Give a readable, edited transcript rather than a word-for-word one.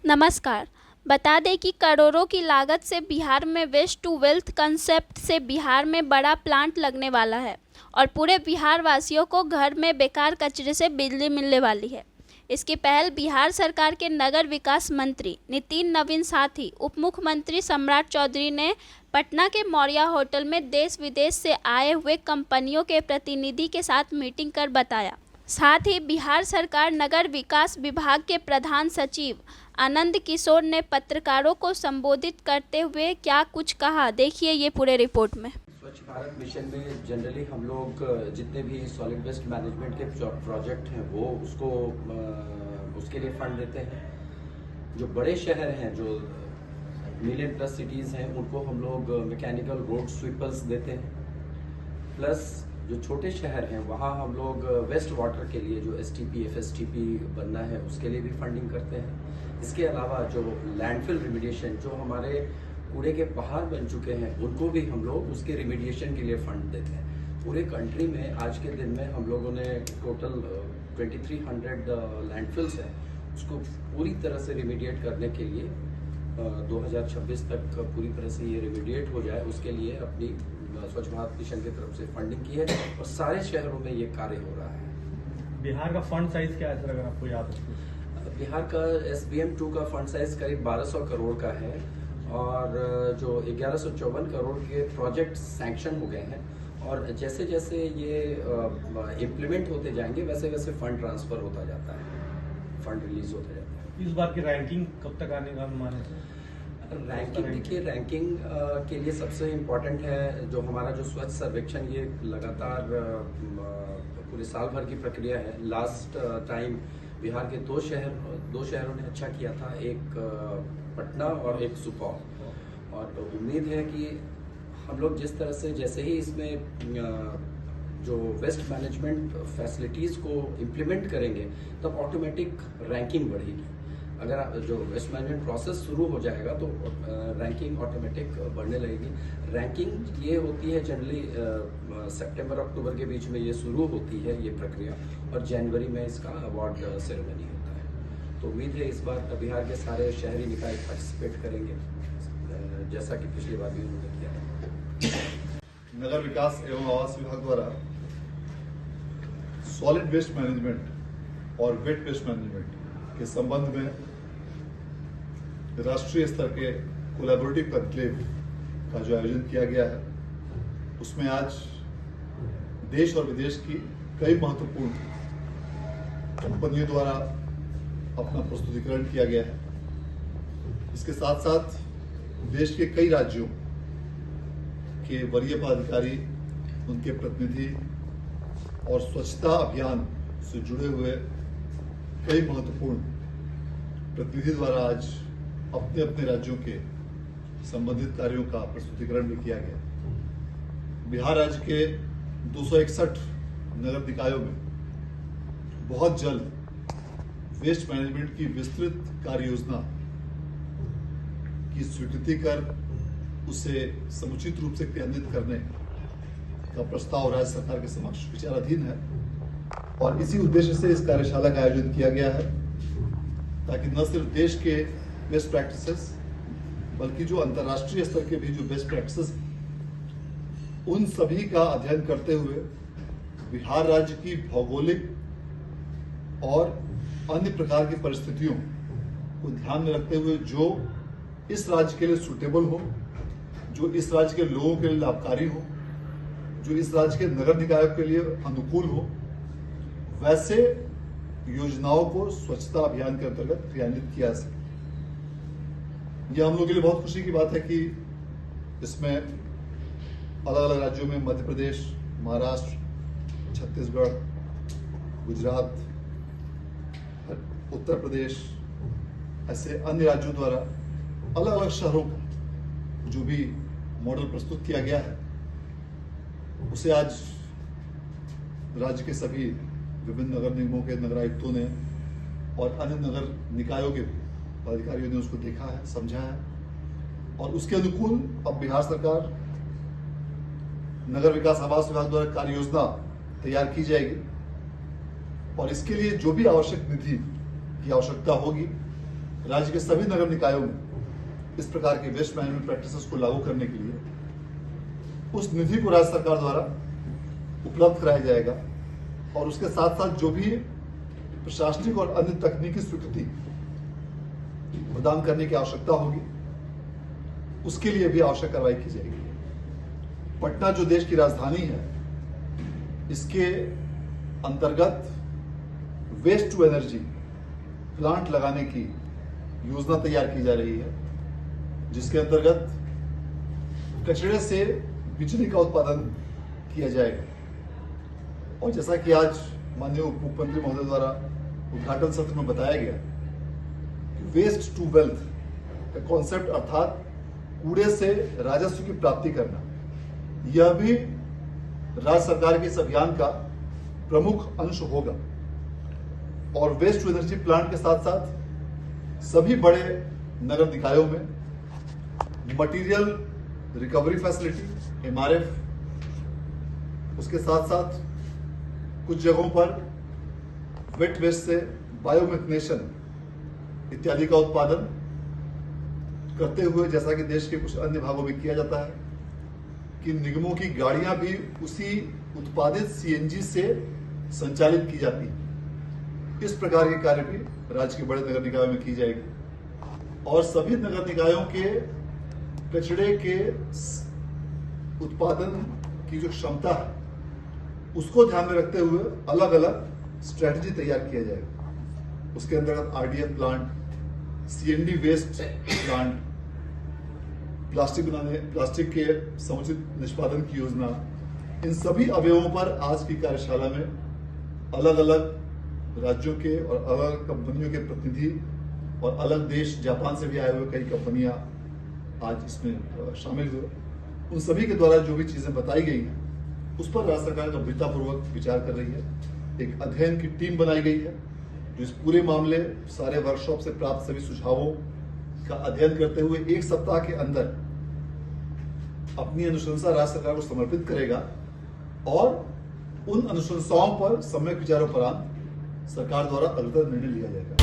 नमस्कार। बता दें कि करोड़ों की लागत से बिहार में वेस्ट टू वेल्थ कंसेप्ट से बिहार में बड़ा प्लांट लगने वाला है और पूरे बिहार वासियों को घर में बेकार कचरे से बिजली मिलने वाली है। इसकी पहल बिहार सरकार के नगर विकास मंत्री नितिन नवीन साथ ही उप मुख्यमंत्री सम्राट चौधरी ने पटना के मौर्या होटल में देश विदेश से आए हुए कंपनियों के प्रतिनिधि के साथ मीटिंग कर बताया। साथ ही बिहार सरकार नगर विकास विभाग के प्रधान सचिव आनंद किशोर ने पत्रकारों को संबोधित करते हुए क्या कुछ कहा, देखिए ये पूरे रिपोर्ट में। स्वच्छ भारत मिशन में जनरली हम लोग जितने भी सॉलिड वेस्ट मैनेजमेंट के प्रोजेक्ट हैं वो उसके लिए फंड देते हैं। जो बड़े शहर हैं, जो मिलियन प्लस सिटीज़ हैं, उनको हम लोग मैकेनिकल रोड स्वीपर्स देते हैं। प्लस जो छोटे शहर हैं वहाँ हम लोग वेस्ट वाटर के लिए जो STP FSTP बनना है उसके लिए भी फंडिंग करते हैं। इसके अलावा जो लैंडफिल रिमीडिएशन, जो हमारे कूड़े के पहाड़ बन चुके हैं, उनको भी हम लोग उसके रिमीडिएशन के लिए फंड देते हैं। पूरे कंट्री में आज के दिन में हम लोगों ने टोटल 2300 लैंडफिल्स हैं, उसको पूरी तरह से रिमीडिएट करने के लिए 2026 तक पूरी तरह से ये रिमीडिएट हो जाए, उसके लिए अपनी स्वच्छ भारत मिशन की तरफ से फंडिंग की है और सारे शहरों में ये कार्य हो रहा है। बिहार का फंड साइज क्या है सर, अगर आपको याद है? बिहार का SBM2 का फंड साइज करीब 1200 करोड़ का है और जो 1154 करोड़ के प्रोजेक्ट सैंक्शन हो गए हैं और जैसे जैसे ये इम्प्लीमेंट होते जाएंगे वैसे वैसे फंड ट्रांसफर होता जाता है, फंड रिलीज होता जाता है। इस बार की रैंकिंग कब तक आने का अनुमान है? रैंकिंग देखिए, रैंकिंग के लिए सबसे इम्पोर्टेंट है जो हमारा जो स्वच्छ सर्वेक्षण, ये लगातार पूरे साल भर की प्रक्रिया है। लास्ट टाइम बिहार के दो शहरों ने अच्छा किया था, एक पटना और एक सुपौल, और उम्मीद है कि हम लोग जिस तरह से जैसे ही इसमें जो वेस्ट मैनेजमेंट फैसिलिटीज़ को इम्प्लीमेंट करेंगे तब ऑटोमेटिक रैंकिंग बढ़ेगी। अगर जो वेस्ट मैनेजमेंट प्रोसेस शुरू हो जाएगा तो रैंकिंग ऑटोमेटिक बढ़ने लगेगी। रैंकिंग ये होती है जनरली सितंबर अक्टूबर के बीच में ये शुरू होती है ये प्रक्रिया, और जनवरी में इसका अवार्ड सेरेमनी होता है। तो उम्मीद है इस बार बिहार के सारे शहरी निकाय पार्टिसिपेट करेंगे, जैसा कि पिछली बार भी उन्होंने किया था। नगर विकास एवं आवास विभाग द्वारा सॉलिड वेस्ट मैनेजमेंट और वेट वेस्ट मैनेजमेंट के संबंध में राष्ट्रीय स्तर के कोलैबोरेटिव कॉन्क्लेव का जो आयोजन किया गया है, उसमें आज देश और विदेश की कई महत्वपूर्ण कंपनियों द्वारा अपना प्रस्तुतिकरण किया गया है। इसके साथ साथ देश के कई राज्यों के वरीय पदाधिकारी, उनके प्रतिनिधि और स्वच्छता अभियान से जुड़े हुए कई महत्वपूर्ण प्रतिनिधि द्वारा आज अपने अपने राज्यों के संबंधित कार्यों का प्रस्तुतिकरण भी किया गया। बिहार राज्य के 261 नगर निकायों में बहुत जल्द वेस्ट मैनेजमेंट की विस्तृत कार्य योजना की स्वीकृति कर उसे समुचित रूप से क्रियान्वित करने का प्रस्ताव राज्य सरकार के समक्ष विचाराधीन है और इसी उद्देश्य से इस कार्यशाला का आयोजन किया गया है, ताकि न सिर्फ देश के बेस्ट प्रैक्टिसेस बल्कि जो अंतर्राष्ट्रीय स्तर के भी जो बेस्ट प्रैक्टिसेस उन सभी का अध्ययन करते हुए बिहार राज्य की भौगोलिक और अन्य प्रकार की परिस्थितियों को ध्यान में रखते हुए जो इस राज्य के लिए सूटेबल हो, जो इस राज्य के लोगों के लिए लाभकारी हो, जो इस राज्य के नगर निकायों के लिए अनुकूल हो, वैसे योजनाओं को स्वच्छता अभियान के अंतर्गत क्रियान्वित किया जा सके। यह हम लोग के लिए बहुत खुशी की बात है कि इसमें अलग अलग राज्यों में मध्य प्रदेश, महाराष्ट्र, छत्तीसगढ़, गुजरात, उत्तर प्रदेश, ऐसे अन्य राज्यों द्वारा अलग अलग शहरों का जो भी मॉडल प्रस्तुत किया गया है, उसे आज राज्य के सभी विभिन्न नगर निगमों के नगरायुक्तों ने और अन्य नगर निकायों के अधिकारियों ने उसको देखा है, समझा है और उसके अनुकूल अब बिहार सरकार नगर विकास आवास विभाग द्वारा कार्य योजना तैयार की जाएगी और इसके लिए जो भी आवश्यक निधि की आवश्यकता होगी राज्य के सभी नगर निकायों में इस प्रकार के वेस्ट मैनेजमेंट प्रैक्टिसेस को लागू करने के लिए उस निधि को राज्य सरकार द्वारा उपलब्ध कराया जाएगा और उसके साथ साथ जो भी प्रशासनिक और अन्य तकनीकी स्वीकृति प्रदान करने की आवश्यकता होगी उसके लिए भी आवश्यक कार्रवाई की जाएगी। पटना जो देश की राजधानी है, इसके अंतर्गत वेस्ट टू एनर्जी प्लांट लगाने की योजना तैयार की जा रही है, जिसके अंतर्गत कचरे से बिजली का उत्पादन किया जाएगा। और जैसा कि आज माननीय उप मुख्यमंत्री महोदय द्वारा उद्घाटन सत्र में बताया गया कि वेस्ट टू वेल्थ का कॉन्सेप्ट अर्थात कूड़े से राजस्व की प्राप्ति करना, यह भी राज्य सरकार के इस अभियान का प्रमुख अंश होगा। और वेस्ट टू एनर्जी प्लांट के साथ साथ सभी बड़े नगर निकायों में मटेरियल रिकवरी फैसिलिटी MRF, उसके साथ साथ कुछ जगहों पर वेट वेस्ट से बायोमिथनेशन इत्यादि का उत्पादन करते हुए, जैसा कि देश के कुछ अन्य भागों में किया जाता है कि निगमों की गाड़ियां भी उसी उत्पादित CNG से संचालित की जाती है। इस प्रकार के कार्य भी राज्य के बड़े नगर निकायों में की जाएगी और सभी नगर निकायों के कचरे के उत्पादन की जो क्षमता है उसको ध्यान में रखते हुए अलग अलग स्ट्रेटजी तैयार किया जाएगा। उसके अंतर्गत RDF plant, CND waste plant, plastic के समुचित निष्पादन की योजना, इन सभी अवयवों पर आज की कार्यशाला में अलग अलग राज्यों के और अलग अलग कंपनियों के प्रतिनिधि और अलग देश जापान से भी आए हुए कई कंपनियां आज इसमें शामिल हुए। उन सभी के द्वारा जो भी चीजें बताई गई हैं उस पर राज्य सरकार गंभीरतापूर्वक विचार कर रही है। एक अध्ययन की टीम बनाई गई है जो इस पूरे मामले, सारे वर्कशॉप से प्राप्त सभी सुझावों का अध्ययन करते हुए 1 सप्ताह के अंदर अपनी अनुशंसा राज्य सरकार को समर्पित करेगा और उन अनुशंसाओं पर सम्यक विचारों पर सरकार द्वारा अग्रतर निर्णय लिया जाएगा।